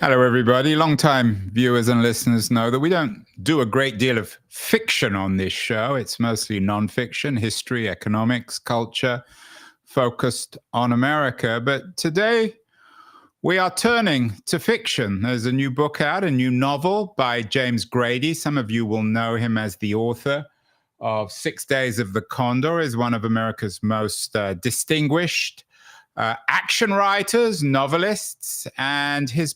Hello, everybody. Long-time viewers and listeners know that we don't do a great deal of fiction on this show. It's mostly nonfiction, history, economics, culture, focused on America. But today we are turning to fiction. There's a new book out, a new novel by James Grady. Some of you will know him as the author of 6 Days of the Condor, is one of America's most distinguished action writers, novelists, and his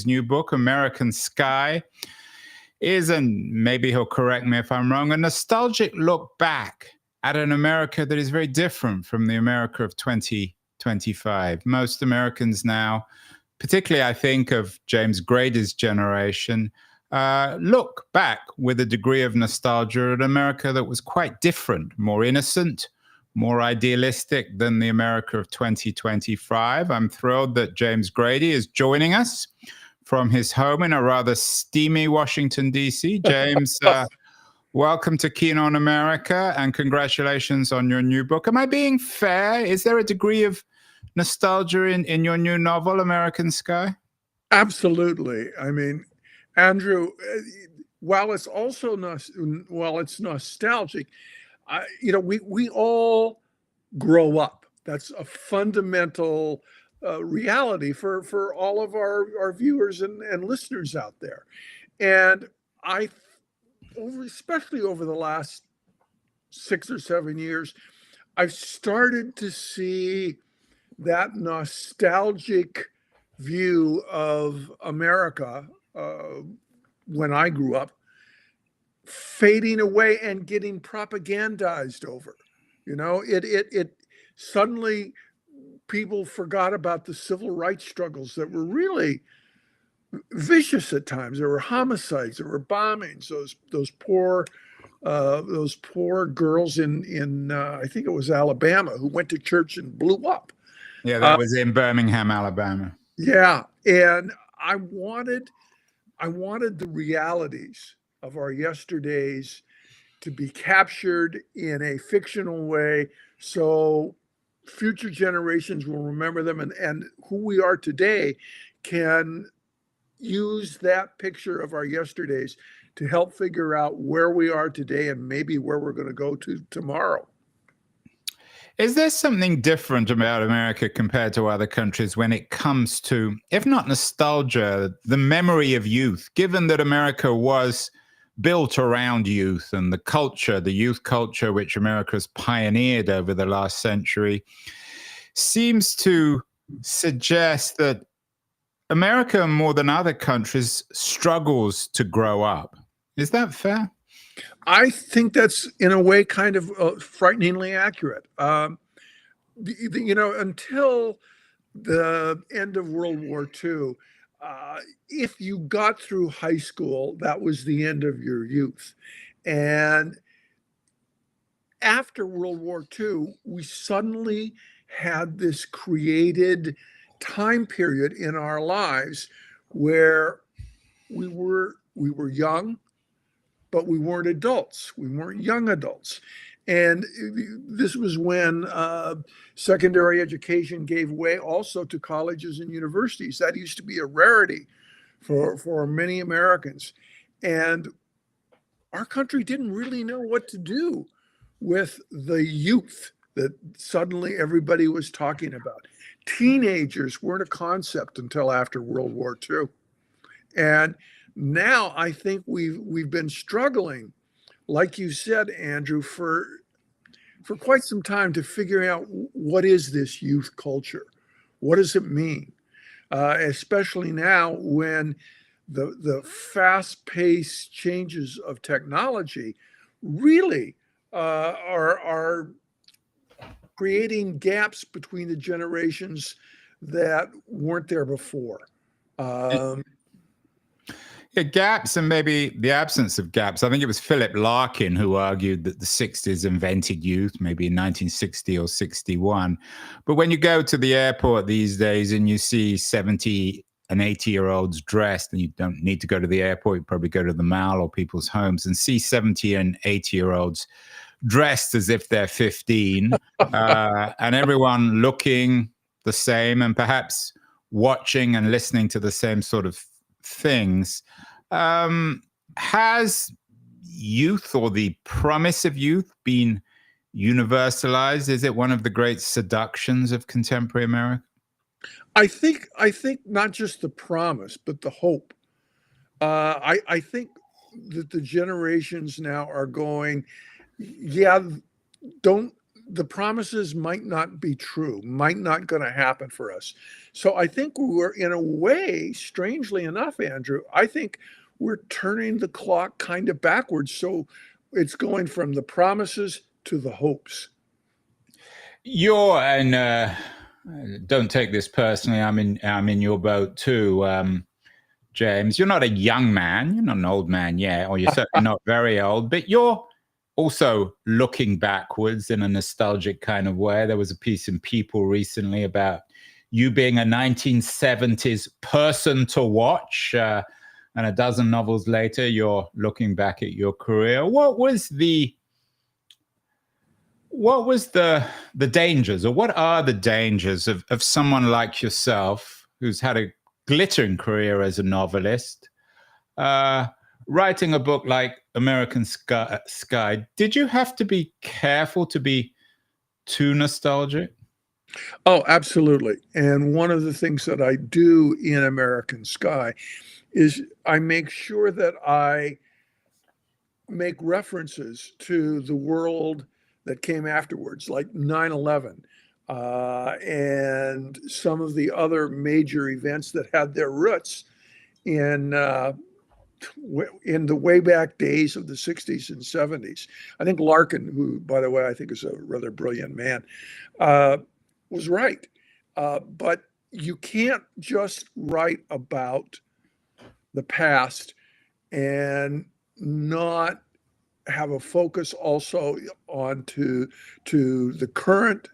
new book, American Sky, is, and maybe he'll correct me if I'm wrong, a nostalgic look back at an America that is very different from the America of 2025. Most Americans now, particularly I think of James Grady's generation, look back with a degree of nostalgia at America that was quite different, more innocent, more idealistic than the America of 2025. I'm thrilled that James Grady is joining us from his home in a rather steamy Washington, D.C. James, welcome to Keen on America, and congratulations on your new book. Am I being fair? Is there a degree of nostalgia in your new novel, American Sky? Absolutely. I mean, Andrew, while it's nostalgic, we all grow up. That's a fundamental reality for all of our viewers and listeners out there. And especially over the last 6 or 7 years, I've started to see that nostalgic view of America when I grew up fading away and getting propagandized over. It suddenly people forgot about the civil rights struggles that were really vicious at times. There were homicides, there were bombings. Those poor girls in I think it was Alabama, who went to church and blew up. Yeah, that was in Birmingham, Alabama. Yeah, and I wanted the realities of our yesterdays to be captured in a fictional way, so future generations will remember them, and who we are today can use that picture of our yesterdays to help figure out where we are today and maybe where we're going to go to tomorrow. Is there something different about America compared to other countries when it comes to, if not nostalgia, the memory of youth, given that America was built around youth and the youth culture, which America has pioneered over the last century, seems to suggest that America, more than other countries, struggles to grow up. Is that fair? I think that's, in a way, kind of frighteningly accurate. Until the end of World War II, if you got through high school, that was the end of your youth. And after World War II, we suddenly had this created time period in our lives where we were young, but we weren't adults. We weren't young adults. And this was when secondary education gave way also to colleges and universities. That used to be a rarity for many Americans. And our country didn't really know what to do with the youth that suddenly everybody was talking about. Teenagers weren't a concept until after World War II. And now I think we've been struggling, like you said, Andrew, for quite some time to figure out what is this youth culture? What does it mean? Especially now when the fast-paced changes of technology really are creating gaps between the generations that weren't there before. Gaps and maybe the absence of gaps. I think it was Philip Larkin who argued that the 60s invented youth, maybe in 1960 or 61. But when you go to the airport these days and you see 70 and 80-year-olds dressed, and you don't need to go to the airport, you probably go to the mall or people's homes and see 70 and 80-year-olds dressed as if they're 15, and everyone looking the same and perhaps watching and listening to the same sort of things. Has youth, or the promise of youth, been universalized? Is it one of the great seductions of contemporary America? I think not just the promise, but the hope. I think that the generations now are going, yeah, don't the promises might not be true, might not going to happen for us. So I think we're, in a way, strangely enough, Andrew, I think we're turning the clock kind of backwards. So it's going from the promises to the hopes. Don't take this personally. I'm in your boat too, James. You're not a young man. You're not an old man yet, or you're certainly not very old. But you're also looking backwards in a nostalgic kind of way. There was a piece in People recently about you being a 1970s person to watch, and a dozen novels later, you're looking back at your career. What was the dangers, or what are the dangers of someone like yourself, who's had a glittering career as a novelist, writing a book like American Sky? Did you have to be careful to be too nostalgic? Oh, absolutely. And one of the things that I do in American Sky is I make sure that I make references to the world that came afterwards, like 9/11, and some of the other major events that had their roots in in the way back days of the 60s and 70s. I think Larkin, who, by the way, I think is a rather brilliant man, was right. But you can't just write about the past and not have a focus also on to the current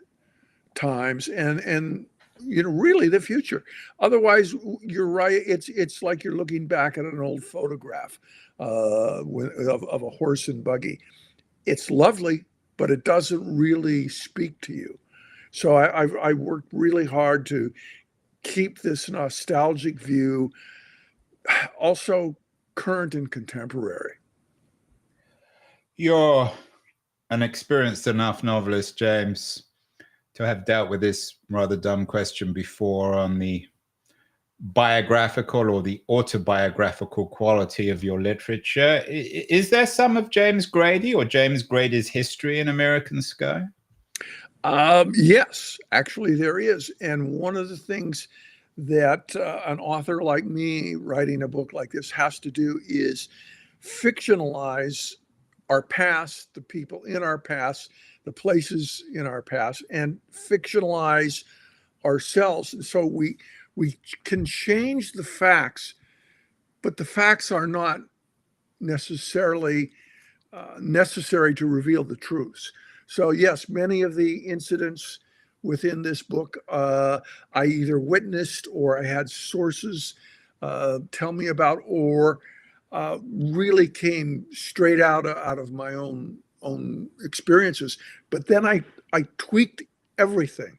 times and really the future. Otherwise, you're right. It's like you're looking back at an old photograph of a horse and buggy. It's lovely, but it doesn't really speak to you. So I worked really hard to keep this nostalgic view also current and contemporary. You're an experienced enough novelist, James, to have dealt with this rather dumb question before on the biographical or the autobiographical quality of your literature. Is there some of James Grady or James Grady's history in American Sky? Yes, actually, there is. And one of the things that an author like me writing a book like this has to do is fictionalize our past, the people in our past, the places in our past, and fictionalize ourselves. And so we can change the facts, but the facts are not necessarily necessary to reveal the truths. So yes, many of the incidents within this book I either witnessed or I had sources tell me about, or really came straight out of my own experiences. But then I tweaked everything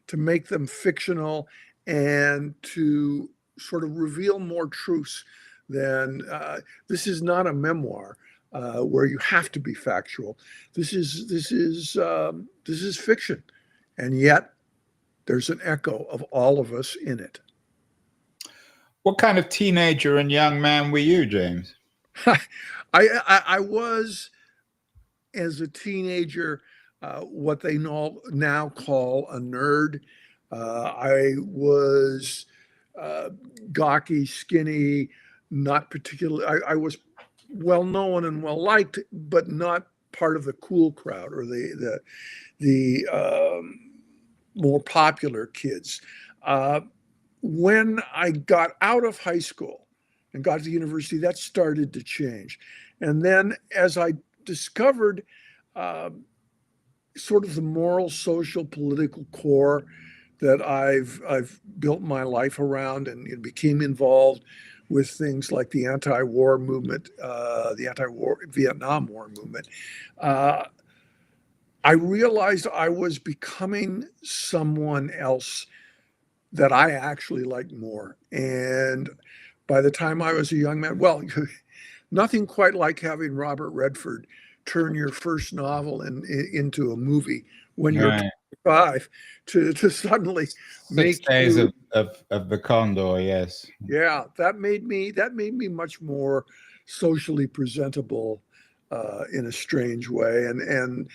to make them fictional and to sort of reveal more truths than this is not a memoir where you have to be factual. This is fiction, and yet there's an echo of all of us in it. What kind of teenager and young man were you, James? I was, as a teenager, what they now call a nerd. I was gawky, skinny, not particularly. I was well known and well liked, but not part of the cool crowd or the more popular kids. When I got out of high school and got to university, that started to change. And then as I discovered sort of the moral, social, political core that I've built my life around, and became involved with things like the anti-war movement, the anti-war Vietnam War movement, I realized I was becoming someone else that I actually liked more. And by the time I was a young man, well, nothing quite like having Robert Redford turn your first novel into a movie when you're Right. 25 to suddenly Six make Days you, of the Condor, yes. yeah, that made me much more socially presentable in a strange way. And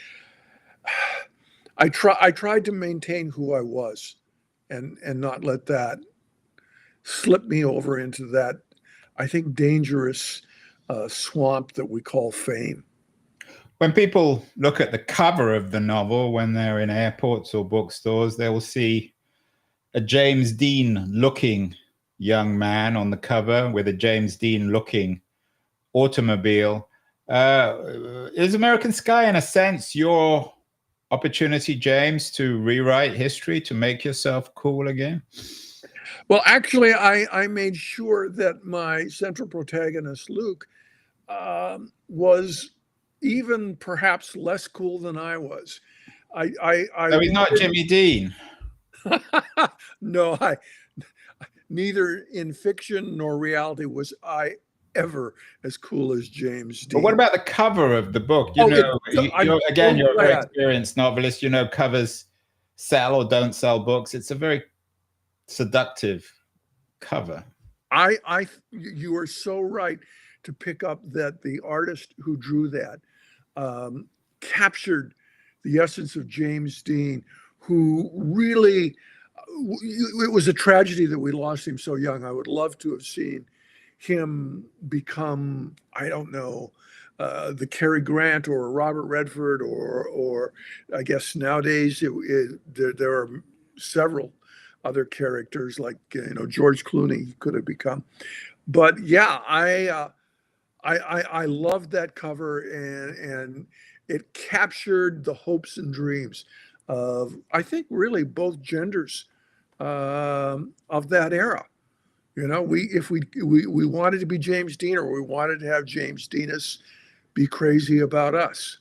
I tried to maintain who I was and not let that slip me over into that, I think, dangerous swamp that we call fame. When people look at the cover of the novel when they're in airports or bookstores, they will see a James Dean looking young man on the cover with a James Dean looking automobile. Is American Sky, in a sense, your opportunity, James, to rewrite history, to make yourself cool again? Well, actually, I made sure that my central protagonist, Luke, was even perhaps less cool than I was. I So he's not wanted, Jimmy Dean. no, I neither in fiction nor reality was I ever as cool as James But what Dean. about the cover of the book? Oh, I'm You're again, so you're a very glad. experienced novelist. You know, covers sell or don't sell books. It's a very seductive cover. You are so right to pick up that the artist who drew that um, captured the essence of James Dean, who really, it was a tragedy that we lost him so young. I would love to have seen him become, I don't know, the Cary Grant or Robert Redford, or I guess nowadays there are several other characters like George Clooney could have become. But yeah, I loved that cover, and it captured the hopes and dreams of, I think, really both genders of that era. If we wanted to be James Dean, or we wanted to have James Deanus be crazy about us.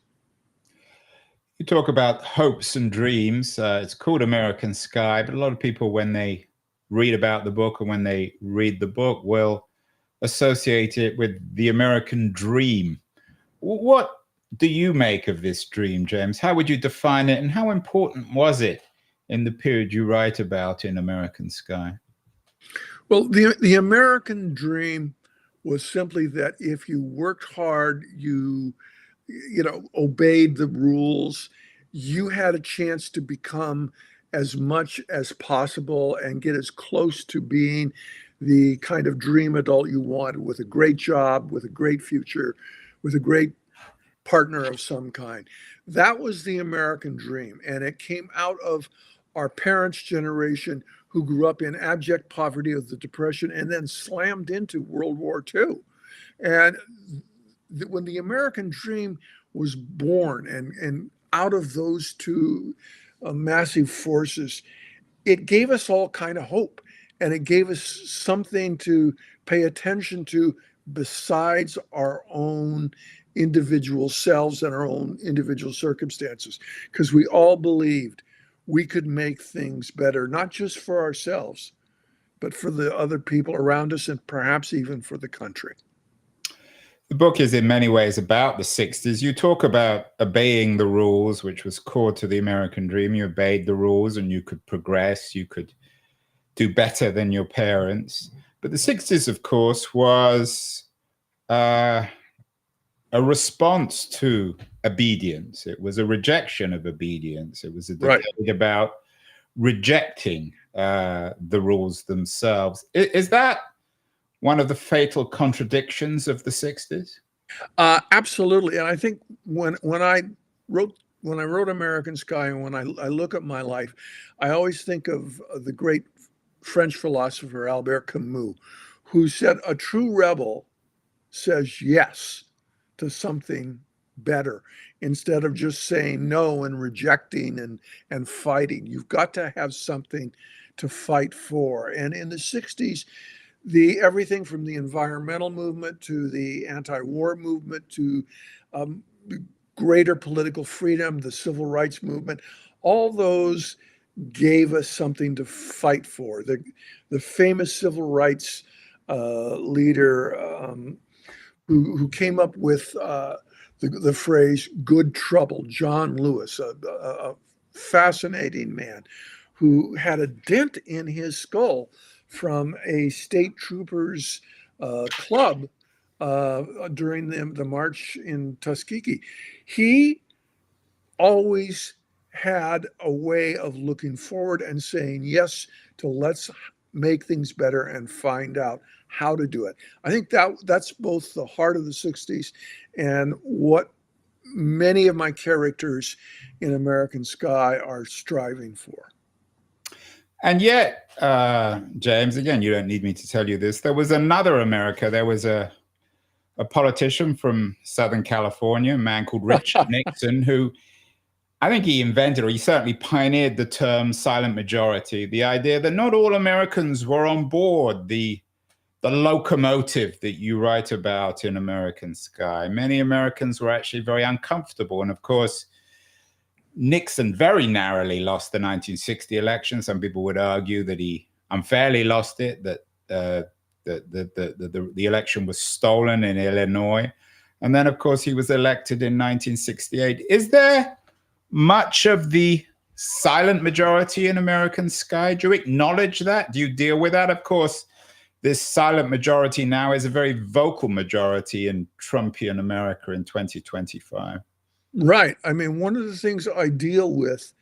You talk about hopes and dreams. It's called American Sky, but a lot of people, when they read about the book or when they read the book, will associate it with the American dream. What do you make of this dream, James? How would you define it, and how important was it in the period you write about in American Sky? Well, the American dream was simply that if you worked hard, you obeyed the rules, you had a chance to become as much as possible and get as close to being the kind of dream adult you wanted, with a great job, with a great future, with a great partner of some kind. That was the American dream. And it came out of our parents' generation, who grew up in abject poverty of the Depression and then slammed into World War II. And when the American dream was born, and out of those two massive forces, it gave us all kind of hope, and it gave us something to pay attention to besides our own individual selves and our own individual circumstances, because we all believed we could make things better, not just for ourselves, but for the other people around us, and perhaps even for the country. The book is in many ways about the 60s. You talk about obeying the rules, which was core to the American dream. You obeyed the rules and you could progress, you could do better than your parents. But the 60s, of course, was uh, a response to obedience. It was a rejection of obedience. It was a Right. decade about rejecting the rules themselves. Is that one of the fatal contradictions of the 60s? Absolutely. And I think when I wrote American Sky, and when I look at my life, I always think of the great French philosopher Albert Camus, who said a true rebel says yes to something better, instead of just saying no and rejecting and fighting. You've got to have something to fight for. And in the 60s, the everything from the environmental movement to the anti-war movement to greater political freedom, the civil rights movement, all those gave us something to fight for. The famous civil rights leader who came up with the phrase "good trouble," John Lewis, a fascinating man who had a dent in his skull from a state troopers club during the march in Tuskegee. He always had a way of looking forward and saying yes to let's make things better and find out how to do it. I think that's both the heart of the 60s and what many of my characters in American Sky are striving for. And yet, James, again, you don't need me to tell you this. There was another America. There was a politician from Southern California, a man called Richard Nixon, who I think he invented, or he certainly pioneered the term silent majority, the idea that not all Americans were on board the locomotive that you write about in American Sky. Many Americans were actually very uncomfortable. And of course, Nixon very narrowly lost the 1960 election. Some people would argue that he unfairly lost it, that the election was stolen in Illinois. And then, of course, he was elected in 1968. Is there much of the silent majority in American Sky? Do you acknowledge that? Do you deal with that? Of course, this silent majority now is a very vocal majority in Trumpian America in 2025. Right. I mean, one of the things I deal with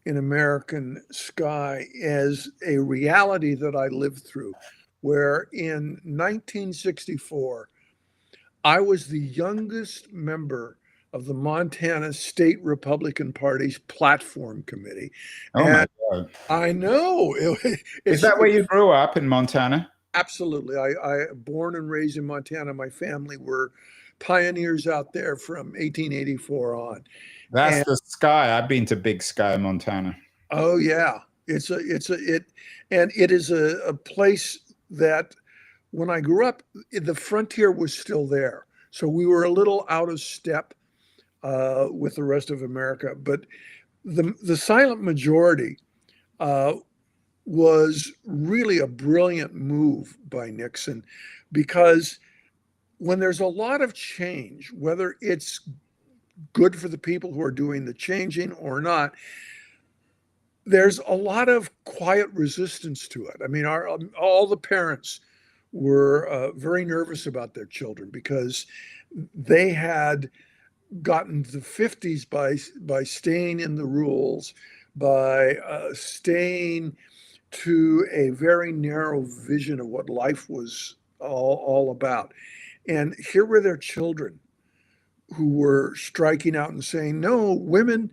in American Sky is a reality that I lived through, where in 1964, I was the youngest member of the Montana State Republican Party's platform committee. Oh, and my God. I know. Is that where you grew up, in Montana? Absolutely. I born and raised in Montana. My family were pioneers out there from 1884 on. That's And the Sky. I've been to Big Sky, Montana. oh yeah, it is a place that when I grew up, the frontier was still there. So we were a little out of step with the rest of America. But the silent majority was really a brilliant move by Nixon, because when there's a lot of change, whether it's good for the people who are doing the changing or not, there's a lot of quiet resistance to it. I mean, all the parents were very nervous about their children because they had gotten to the 50s by staying in the rules, by staying to a very narrow vision of what life was all about. And here were their children who were striking out and saying, no, women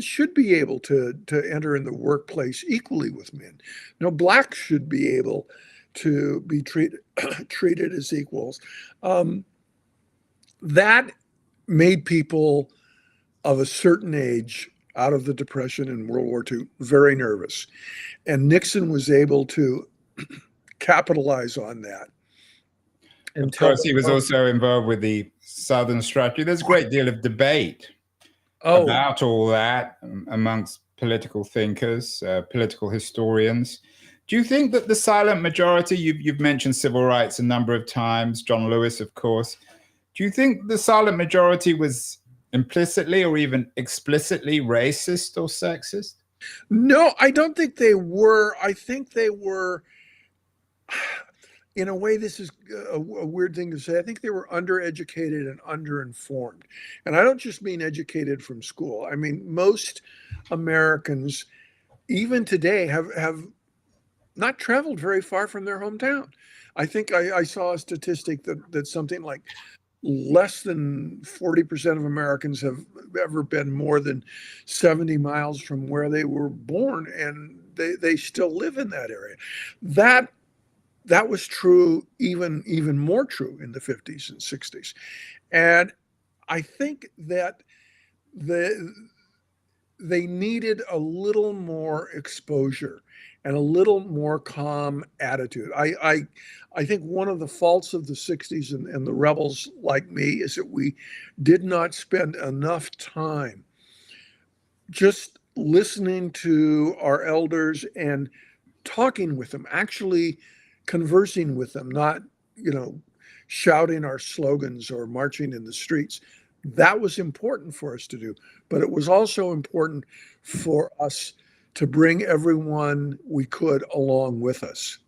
should be able to enter in the workplace equally with men. No, blacks should be able to be treated as equals. That made people of a certain age out of the Depression and World War II very nervous. And Nixon was able to capitalize on that. Of course, he was also involved with the Southern strategy. There's a great deal of debate about all that amongst political thinkers, political historians. Do you think that the silent majority, you've mentioned civil rights a number of times, John Lewis, of course. Do you think the silent majority was implicitly or even explicitly racist or sexist? No, I don't think they were. I think they were, in a way, this is a weird thing to say. I think they were undereducated and underinformed. And I don't just mean educated from school. I mean, most Americans, even today, have not traveled very far from their hometown. I think I saw a statistic that something like less than 40% of Americans have ever been more than 70 miles from where they were born, and they still live in that area. That was true, even more true in the 50s and 60s. And I think that they needed a little more exposure and a little more calm attitude. I think one of the faults of the 60s and the rebels like me is that we did not spend enough time just listening to our elders and talking with them, actually conversing with them, not, shouting our slogans or marching in the streets. That was important for us to do. But it was also important for us to bring everyone we could along with us.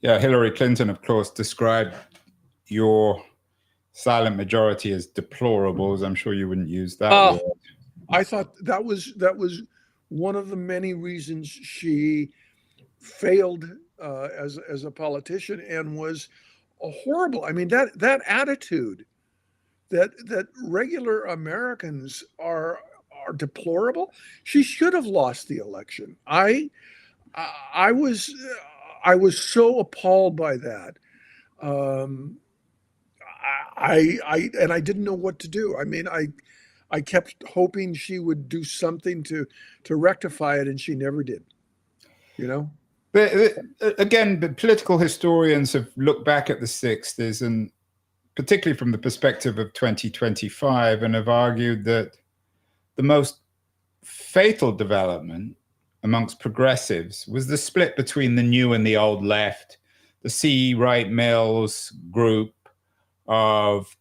Yeah, Hillary Clinton, of course, described your silent majority as deplorables. I'm sure you wouldn't use that word. I thought that was one of the many reasons she failed as a politician and was a horrible. I mean, that attitude that regular Americans are deplorable. She should have lost the election. I was I was so appalled by that. Um, I didn't know what to do. I mean, I kept hoping she would do something to rectify it, and she never did. You know. But again, the political historians have looked back at the 60s, and particularly from the perspective of 2025, and have argued that the most fatal development amongst progressives was the split between the new and the old left, the C. Wright Mills group of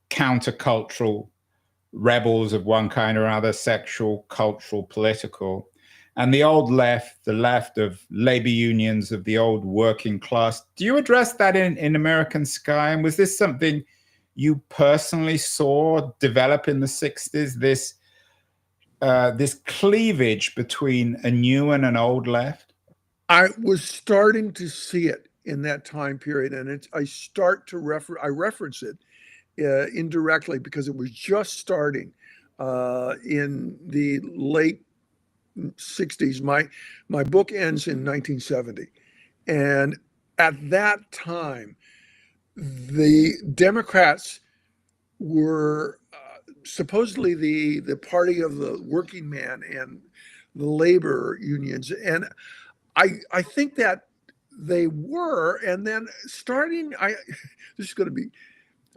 countercultural rebels of one kind or another, sexual, cultural, political, and the old left, the left of labor unions, of the old working class. Do you address that in American Sky? And was this something you personally saw develop in the 60s, this cleavage between a new and an old left? I was starting to see it in that time period, and I reference it indirectly because it was just starting in the late 60s. My book ends in 1970, and at that time, the Democrats were supposedly the party of the working man and the labor unions, and I think that they were. And then starting, this is going to be.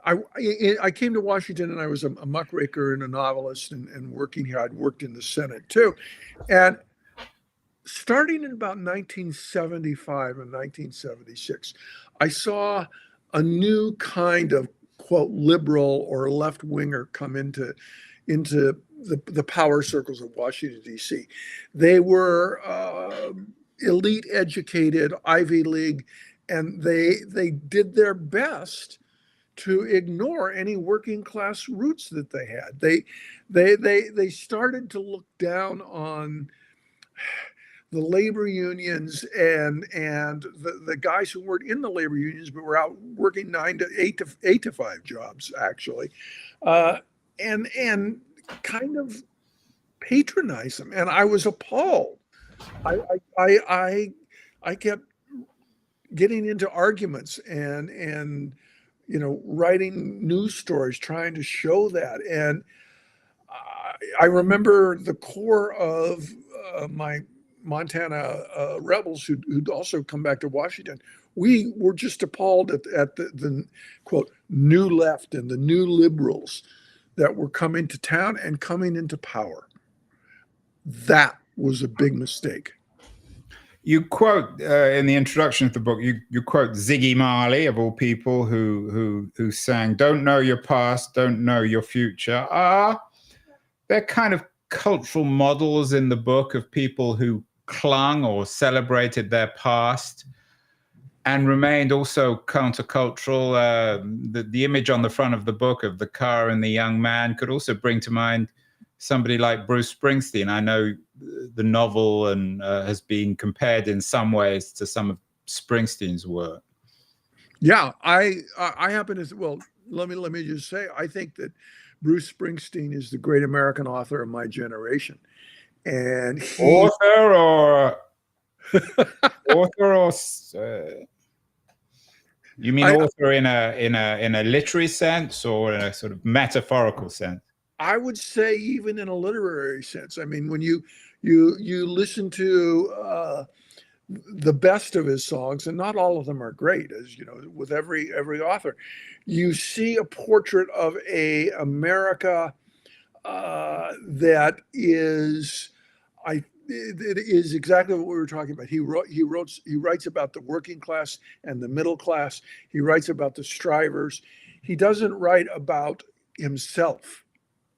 I came to Washington and I was a muckraker and a novelist and working here. I'd worked in the Senate too. And starting in about 1975 and 1976, I saw a new kind of quote liberal or left winger come into the power circles of Washington, D.C. They were elite educated, Ivy League, and they did their best to ignore any working class roots that they had. They started to look down on the labor unions and the guys who weren't in the labor unions but were out working 8 to 5 jobs actually, and kind of patronize them. And I was appalled. I kept getting into arguments and writing news stories trying to show that. And I remember the core of my Montana rebels who'd also come back to Washington. We were just appalled at the quote new left and the new liberals that were coming to town and coming into power. That was a big mistake. You quote in the introduction of the book, you quote Ziggy Marley, of all people, who sang, "Don't know your past, don't know your future." They're kind of cultural models in the book of people who clung or celebrated their past and remained also countercultural. The image on the front of the book of the car and the young man could also bring to mind somebody like Bruce Springsteen. I know the novel and has been compared in some ways to some of Springsteen's work. Yeah, I happen to, well, let me just say, I think that Bruce Springsteen is the great American author of my generation. And author or you mean author in a literary sense or in a sort of metaphorical sense? I would say even in a literary sense. I mean, when you listen to the best of his songs, and not all of them are great, as you know, with every author, you see a portrait of a America that is, it is exactly what we were talking about. He writes about the working class and the middle class. He writes about the strivers. He doesn't write about himself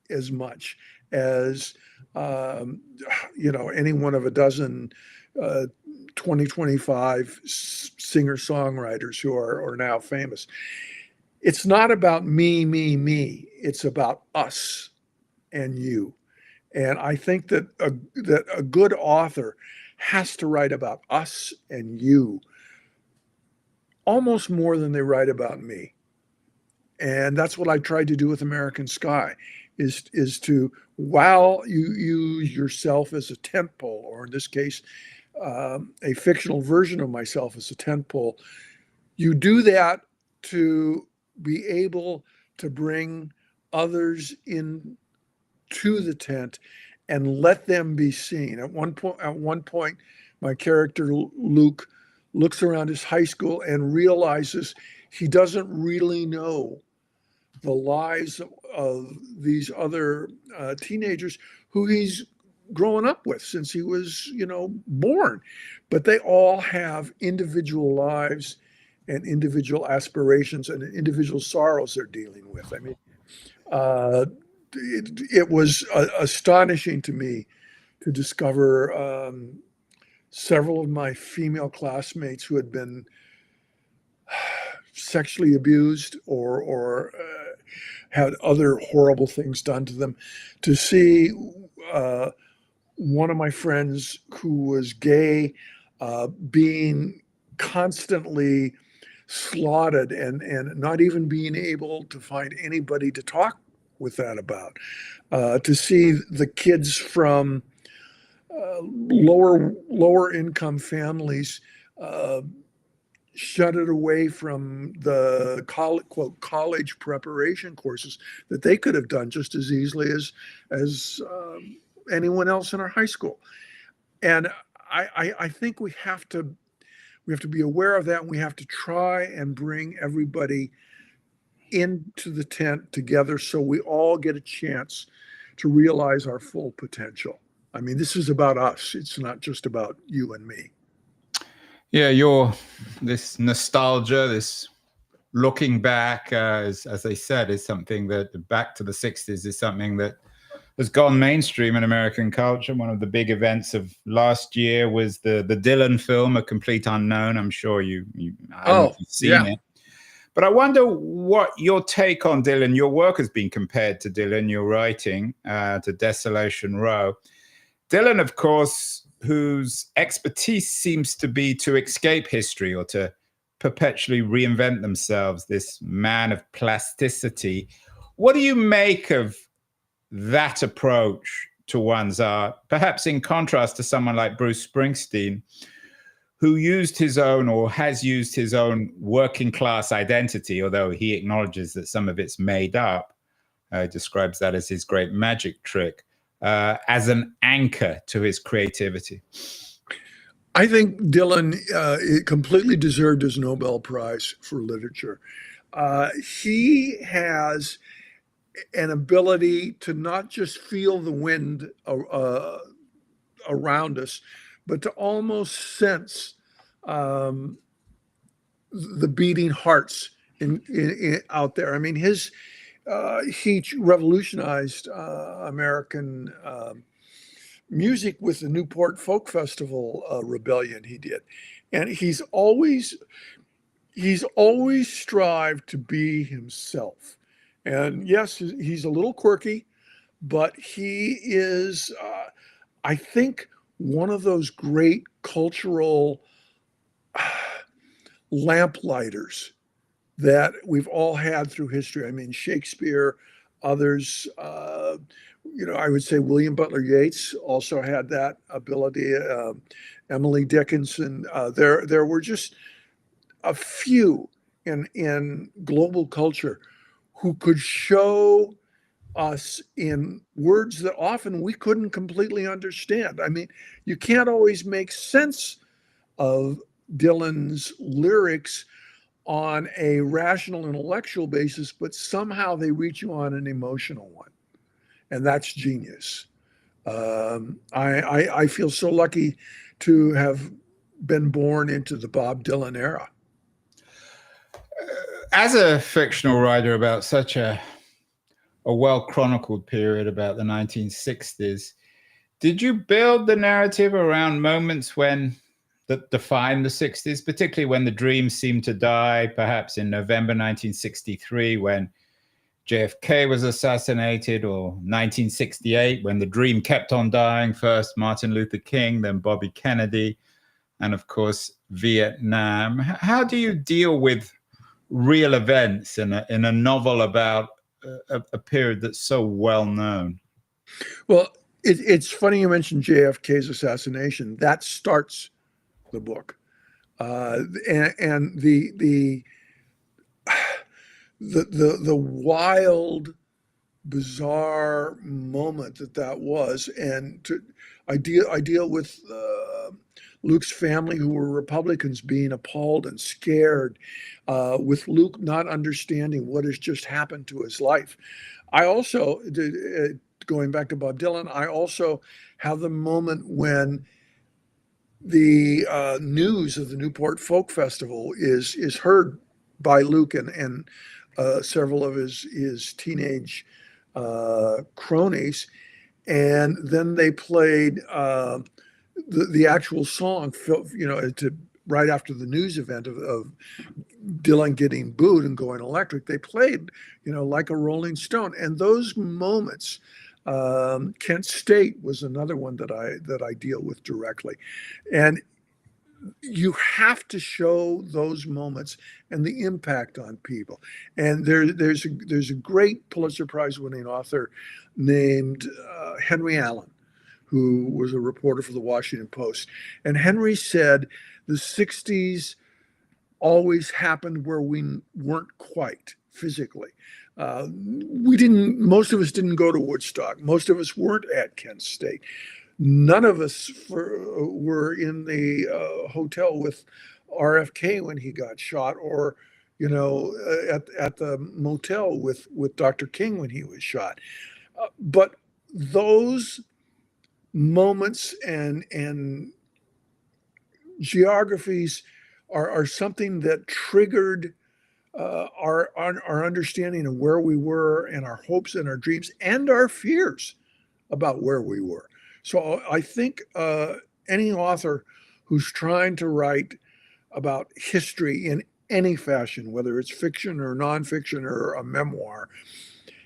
as much as any one of a dozen 2025 singer-songwriters who are now famous. It's not about me, me, me. It's about us and you. And I think that a good author has to write about us and you almost more than they write about me. And that's what I tried to do with American Sky, is to, while you use yourself as a tentpole, or in this case, a fictional version of myself as a tentpole, you do that to be able to bring others in to the tent and let them be seen. At one point, my character Luke looks around his high school and realizes he doesn't really know the lives of these other teenagers who he's grown up with since he was, born. But they all have individual lives and individual aspirations and individual sorrows they're dealing with. I mean, it was astonishing to me to discover several of my female classmates who had been sexually abused or had other horrible things done to them. To see one of my friends who was gay being constantly slaughtered and not even being able to find anybody to talk with that about. To see the kids from lower income families shut it away from the college preparation courses that they could have done just as easily as anyone else in our high school. And I think we have to be aware of that, and we have to try and bring everybody into the tent together so we all get a chance to realize our full potential. I mean, this is about us. It's not just about you and me. Yeah, this nostalgia, this looking back, as I said, is something that, back to the 60s, is something that has gone mainstream in American culture. One of the big events of last year was the Dylan film, A Complete Unknown. I'm sure you've seen it. But I wonder what your take on Dylan. Your work has been compared to Dylan, your writing, to Desolation Row. Dylan, of course, whose expertise seems to be to escape history or to perpetually reinvent themselves, this man of plasticity. What do you make of that approach to one's art, perhaps in contrast to someone like Bruce Springsteen, who used his own, or has used his own, working class identity, although he acknowledges that some of it's made up, describes that as his great magic trick, as an anchor to his creativity? I think Dylan completely deserved his Nobel Prize for literature. He has an ability to not just feel the wind around us, but to almost sense the beating hearts in out there. I mean, he revolutionized American music with the Newport Folk Festival rebellion he did, and he's always strived to be himself. And yes, he's a little quirky, but he is, I think, one of those great cultural lamplighters that we've all had through history. I mean, Shakespeare, others, I would say William Butler Yeats also had that ability. Emily Dickinson. There were just a few in global culture who could show us in words that often we couldn't completely understand. I mean, you can't always make sense of Dylan's lyrics on a rational intellectual basis, but somehow they reach you on an emotional one. and that's genius. I feel so lucky to have been born into the Bob Dylan era. As a fictional writer about such a well chronicled period about the 1960s, did you build the narrative around moments that defined the 60s, particularly when the dream seemed to die, perhaps in November 1963 when JFK was assassinated, or 1968 when the dream kept on dying, first Martin Luther King, then Bobby Kennedy, and of course Vietnam? How do you deal with real events in a novel about a period that's so well known? Well, it's funny you mentioned JFK's assassination. That starts the book, and the wild, bizarre moment that was, and I deal with Luke's family, who were Republicans, being appalled and scared, with Luke not understanding what has just happened to his life. I also, going back to Bob Dylan, I also have the moment when the news of the Newport Folk Festival is heard by Luke and several of his teenage cronies, and then they played the actual song, right after the news event of Dylan getting booed and going electric. They played, Like a Rolling Stone, and those moments. Kent State was another one that I deal with directly, and you have to show those moments and the impact on people. And there's a great Pulitzer Prize winning author named Henry Allen, who was a reporter for the Washington Post. And Henry said the 60s always happened where we weren't quite physically. Most of us didn't go to Woodstock. Most of us weren't at Kent State. None of us were in the hotel with RFK when he got shot, or at the motel with Dr. King when he was shot. But those moments and geographies are something that triggered our understanding of where we were, and our hopes and our dreams and our fears about where we were. So I think any author who's trying to write about history in any fashion, whether it's fiction or nonfiction or a memoir,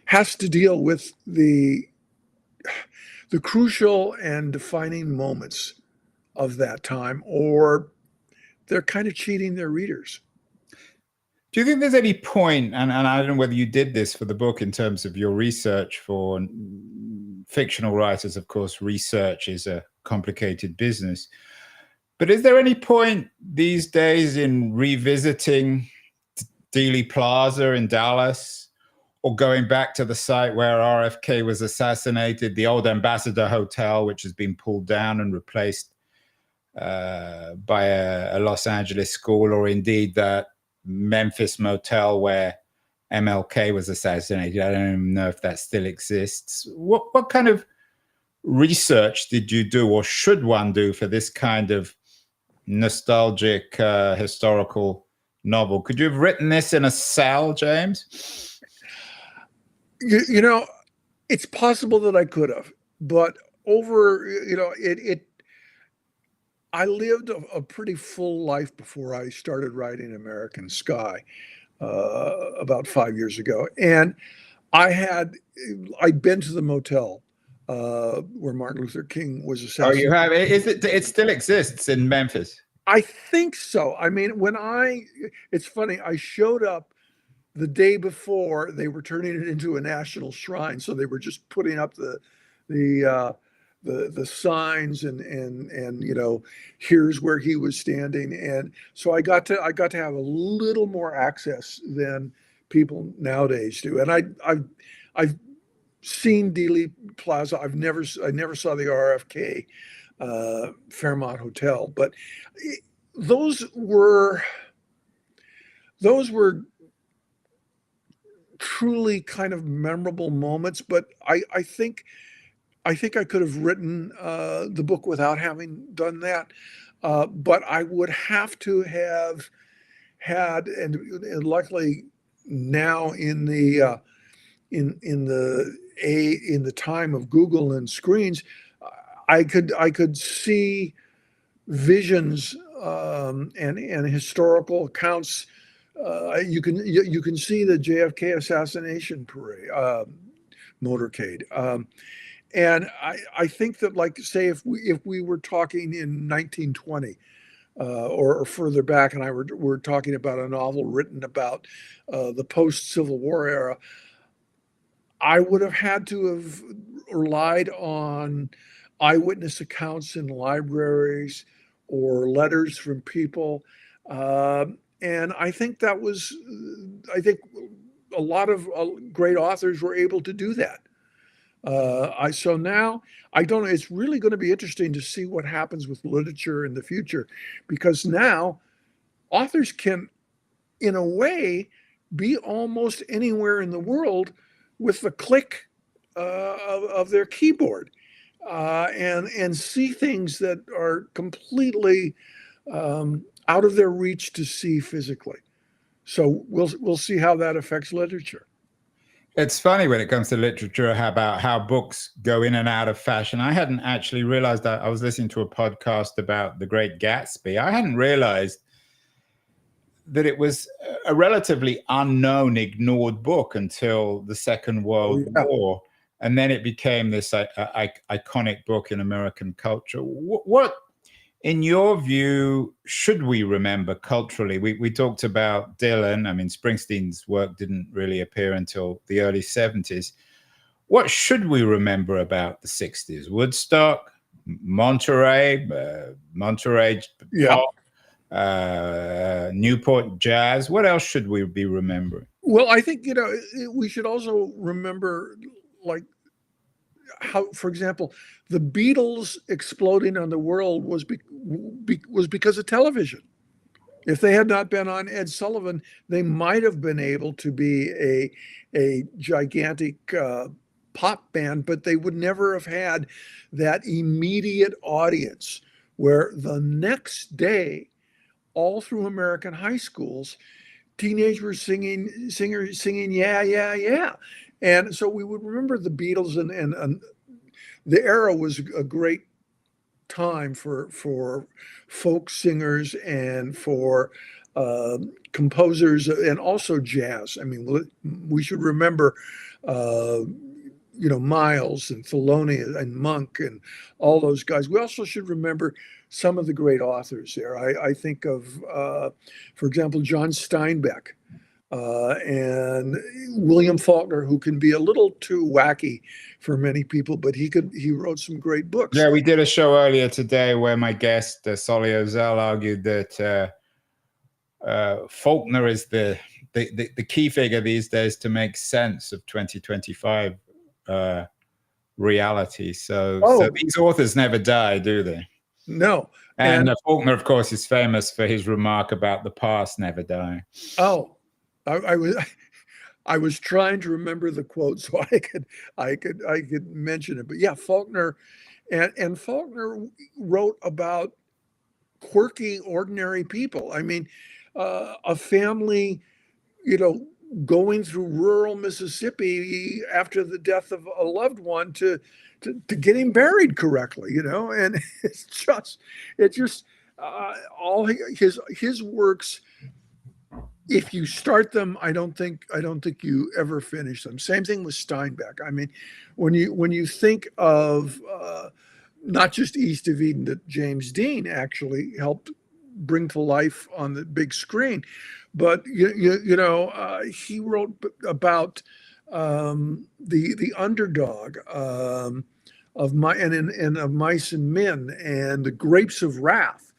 has to deal with the crucial and defining moments of that time, or they're kind of cheating their readers. Do you think there's any point, and I don't know whether you did this for the book in terms of your research for fictional writers, of course, research is a complicated business. But is there any point these days in revisiting Dealey Plaza in Dallas, or going back to the site where RFK was assassinated, the old Ambassador Hotel, which has been pulled down and replaced by a Los Angeles school, or indeed that Memphis motel where MLK was assassinated? I don't even know if that still exists. What kind of research did you do, or should one do, for this kind of nostalgic historical novel? Could you have written this in a cell, James? It's possible that I could have, but I lived a pretty full life before I started writing American Sky about 5 years ago. And I'd been to the motel where Martin Luther King was assassinated. Oh, you have? It still exists in Memphis? I think so. I mean, it's funny, I showed up the day before they were turning it into a national shrine. So they were just putting up the signs and here's where he was standing. And so I got to have a little more access than people nowadays do. And I've seen Dealey Plaza. I never saw the RFK Fairmont Hotel, but those were truly kind of memorable moments, but I think I could have written the book without having done that. But I would have to have had, and luckily now in the in the time of Google and screens, I could see visions and historical accounts. You can see the JFK assassination parade motorcade. And I think that, like, say, if we were talking in 1920 or further back, and we're talking about a novel written about the post Civil War era, I would have had to have relied on eyewitness accounts in libraries or letters from people. And I think that was, I think a lot of great authors were able to do that. So now I don't know. It's really going to be interesting to see what happens with literature in the future, because now authors can, in a way, be almost anywhere in the world with the click of their keyboard, and see things that are completely out of their reach to see physically. So we'll see how that affects literature. It's funny when it comes to literature about how books go in and out of fashion. I hadn't actually realized that. I was listening to a podcast about The Great Gatsby. I hadn't realized that it was a relatively unknown, ignored book until the Second World War. And then it became this iconic book in American culture. What, in your view, should we remember culturally? We talked about Dylan. I mean, Springsteen's work didn't really appear until the early 70s. What should we remember about the 60s? Woodstock, Monterey, pop, Newport jazz. What else should we be remembering? Well, I think, we should also remember, like, how, for example, the Beatles exploding on the world was because of television. If they had not been on Ed Sullivan, they might have been able to be a gigantic pop band, but they would never have had that immediate audience where the next day, all through American high schools, teenagers were singing, yeah, yeah, yeah. And so we would remember the Beatles, and the era was a great time for folk singers and for composers, and also jazz. I mean, we should remember, Miles and Thelonious and Monk and all those guys. We also should remember some of the great authors there. I think of, for example, John Steinbeck. And William Faulkner, who can be a little too wacky for many people, but he wrote some great books. Yeah, we did a show earlier today where my guest, Solly Ozell, argued that Faulkner is the key figure these days to make sense of 2025 reality. So these authors never die, do they? No. And Faulkner, of course, is famous for his remark about the past never dying. Oh, I was trying to remember the quote so I could mention it. But yeah, Faulkner, and Faulkner wrote about quirky, ordinary people. I mean, a family, going through rural Mississippi after the death of a loved one to get him buried correctly, and it's just all his works. If you start them, I don't think you ever finish them. Same thing with Steinbeck. I mean, when you think of not just East of Eden, that James Dean actually helped bring to life on the big screen, but he wrote about the underdog of of Mice and Men, and The Grapes of Wrath,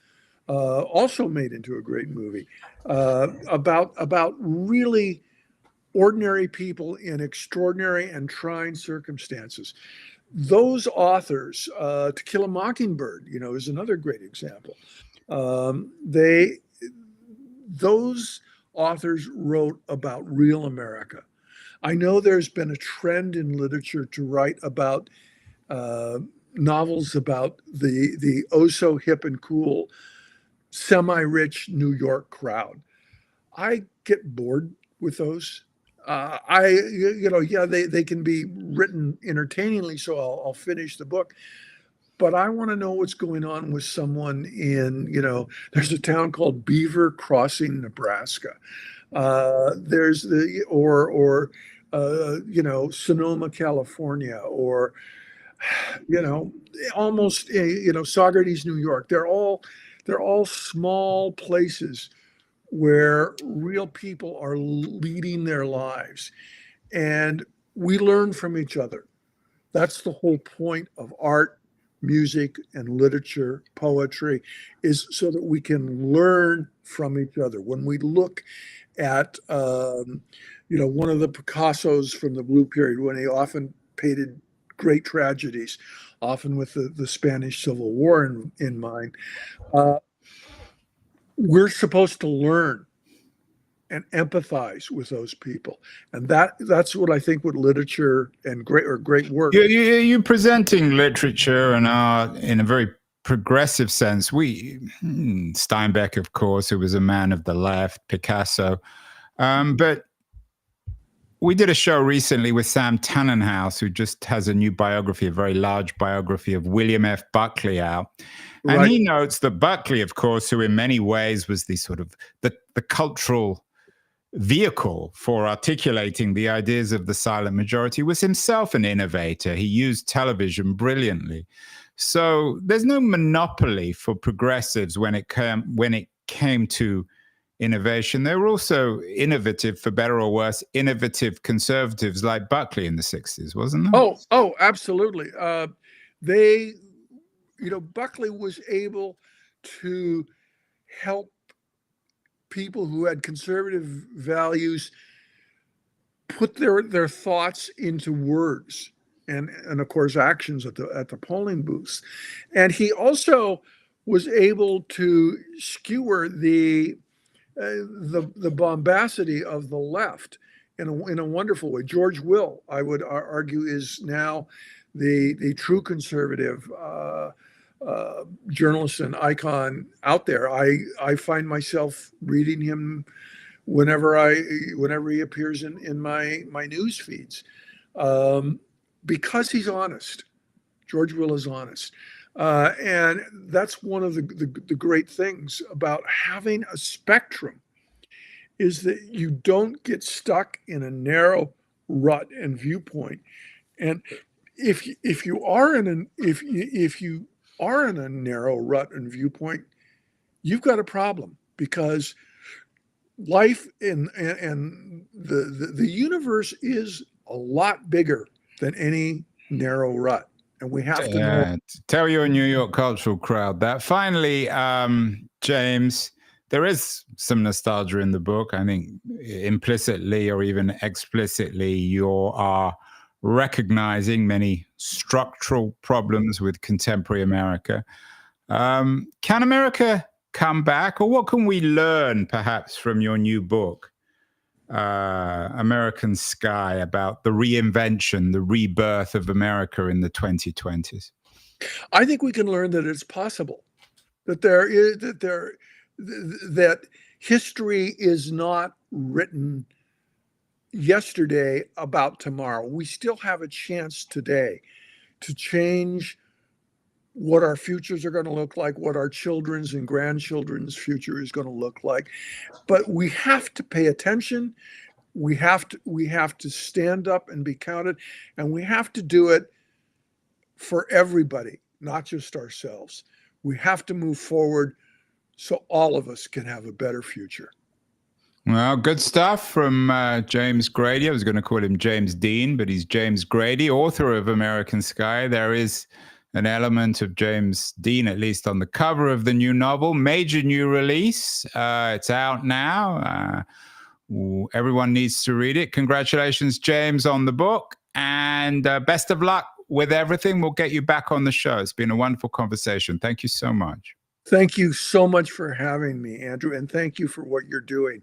also made into a great movie, about really ordinary people in extraordinary and trying circumstances. Those authors, To Kill a Mockingbird, is another great example. Those authors wrote about real America. I know there's been a trend in literature to write about novels about the oh so hip and cool, semi-rich New York crowd. I get bored with those. Yeah, they can be written entertainingly, so I'll finish the book. But I want to know what's going on with someone in, there's a town called Beaver Crossing, Nebraska. There's Sonoma, California, or, you know, almost, Saugerties, New York. They're all small places where real people are leading their lives, and we learn from each other. That's the whole point of art, music, and literature, poetry, is so that we can learn from each other. When we look at, one of the Picassos from the Blue Period, when he often painted great tragedies, often with the Spanish Civil War in mind, uh, we're supposed to learn and empathize with those people, and that's what I think with literature and great work. You're presenting literature and art in a very progressive sense. Steinbeck, of course, who was a man of the left, Picasso, but we did a show recently with Sam Tannenhouse, who just has a new biography, a very large biography of William F. Buckley out. And Right. he notes that Buckley, of course, who in many ways was the sort of the cultural vehicle for articulating the ideas of the silent majority, was himself an innovator. He used television brilliantly. So there's no monopoly for progressives when it came to innovation. They were also innovative, for better or worse, innovative conservatives like Buckley in the 60s, wasn't there? Oh, absolutely. They, Buckley was able to help people who had conservative values put their thoughts into words and of course actions at the polling booths. And he also was able to skewer the bombacity of the left in a wonderful way. George Will, I would argue, is now the true conservative journalist and icon out there. I find myself reading him whenever he appears in my news feeds, because he's honest. George Will is honest. And that's one of the great things about having a spectrum, is that you don't get stuck in a narrow rut and viewpoint. And if you are in a narrow rut and viewpoint, you've got a problem, because life and the universe is a lot bigger than any narrow rut. And we have to know. Tell your New York cultural crowd that. Finally, James, there is some nostalgia in the book. I think implicitly or even explicitly, you are recognizing many structural problems with contemporary America. Can America come back, or what can we learn perhaps from your new book, American Sky, about the reinvention, the rebirth of America in the 2020s? I think we can learn that it's possible, that that history is not written yesterday about tomorrow. We still have a chance today to change what our futures are going to look like, what our children's and grandchildren's future is going to look like. But we have to pay attention. We have to stand up and be counted, and we have to do it for everybody, not just ourselves. We have to move forward so all of us can have a better future. Well, good stuff from James Grady. I was going to call him James Dean, but he's James Grady, author of American Sky. There is an element of James Dean, at least on the cover of the new novel. Major new release. It's out now. Everyone needs to read it. Congratulations, James, on the book. And best of luck with everything. We'll get you back on the show. It's been a wonderful conversation. Thank you so much. Thank you so much for having me, Andrew, and thank you for what you're doing